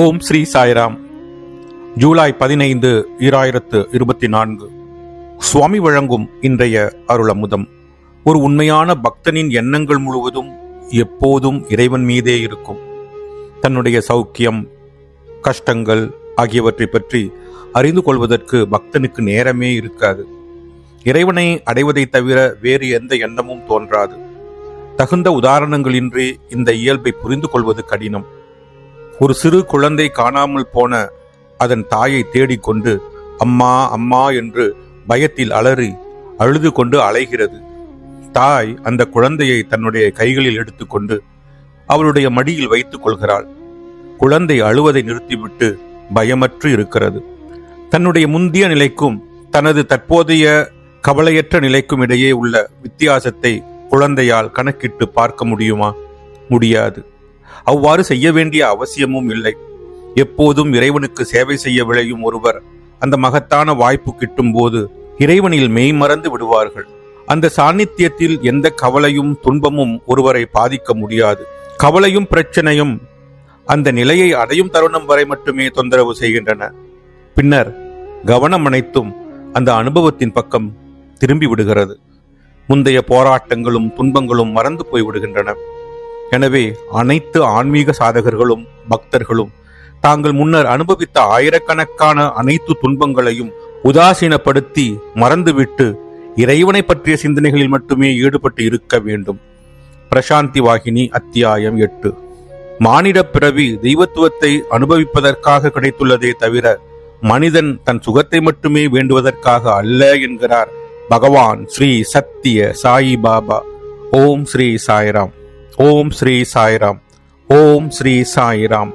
ஓம் ஸ்ரீ சாய்ராம். ஜூலை 15, 2024. சுவாமி வழங்கும் இன்றைய அருளமுதம். ஒரு உண்மையான பக்தனின் எண்ணங்கள் முழுவதும் எப்போதும் இறைவன் மீதே இருக்கும். தன்னுடைய சௌக்கியம், கஷ்டங்கள் ஆகியவற்றை பற்றி அறிந்து கொள்வதற்கு பக்தனுக்கு நேரமே இருக்காது. இறைவனை அடைவதை தவிர வேறு எந்த எண்ணமும் தோன்றாது. தகுந்த உதாரணங்களின்றி இந்த இயல்பை புரிந்து கொள்வது கடினம். ஒரு சிறு குழந்தை காணாமல் போன அதன் தாயை தேடிக்கொண்டு அம்மா அம்மா என்று பயத்தில் அலறி அழுது கொண்டு அலைகிறது. தாய் அந்த குழந்தையை தன்னுடைய கைகளில் எடுத்துக்கொண்டு அவளுடைய மடியில் வைத்துக் கொள்கிறாள். குழந்தை அழுவதை நிறுத்திவிட்டு பயமற்று இருக்கிறது. தன்னுடைய முந்திய நிலைக்கும் தனது தற்போதைய கவலையற்ற நிலைக்கும் இடையே உள்ள வித்தியாசத்தை குழந்தையால் கணக்கிட்டு பார்க்க முடியுமா? முடியாது. அவ்வாறு செய்ய வேண்டிய அவசியமும் இல்லை. எப்போதும் இறைவனுக்கு சேவை செய்ய விளையும் ஒருவர் அந்த மகத்தான வாய்ப்பு கிட்டும் போது இறைவனில் மெய்மறந்து விடுவார்கள். அந்த சாநித்தியத்தில் எந்த கவலையும் துன்பமும் ஒருவரை பாதிக்க முடியாது. கவலையும் பிரச்சனையும் அந்த நிலையை அடையும் தருணம் வரை மட்டுமே தொந்தரவு செய்கின்றன. பின்னர் கவனம் அனைத்தும் அந்த அனுபவத்தின் பக்கம் திரும்பி விடுகிறது. முந்தைய போராட்டங்களும் துன்பங்களும் மறந்து போய்விடுகின்றன. எனவே அனைத்து ஆன்மீக சாதகர்களும் பக்தர்களும் தாங்கள் முன்னர் அனுபவித்த ஆயிரக்கணக்கான அனைத்து துன்பங்களையும் உதாசீனப்படுத்தி மறந்துவிட்டு இறைவனை பற்றிய சிந்தனைகளில் மட்டுமே ஈடுபட்டு இருக்க வேண்டும். பிரசாந்தி வாகினி, அத்தியாயம் 8. மானிட பிறவி தெய்வத்துவத்தை அனுபவிப்பதற்காக கிடைத்துள்ளதே தவிர மனிதன் தன் சுகத்தை மட்டுமே வேண்டுவதற்காக அல்ல என்கிறார் பகவான் ஸ்ரீ சத்திய சாயி பாபா. ஓம் ஸ்ரீ சாய்ராம். ஓம் ஸ்ரீ சாய்ராம். ஓம் ஸ்ரீ சாய்ராம்.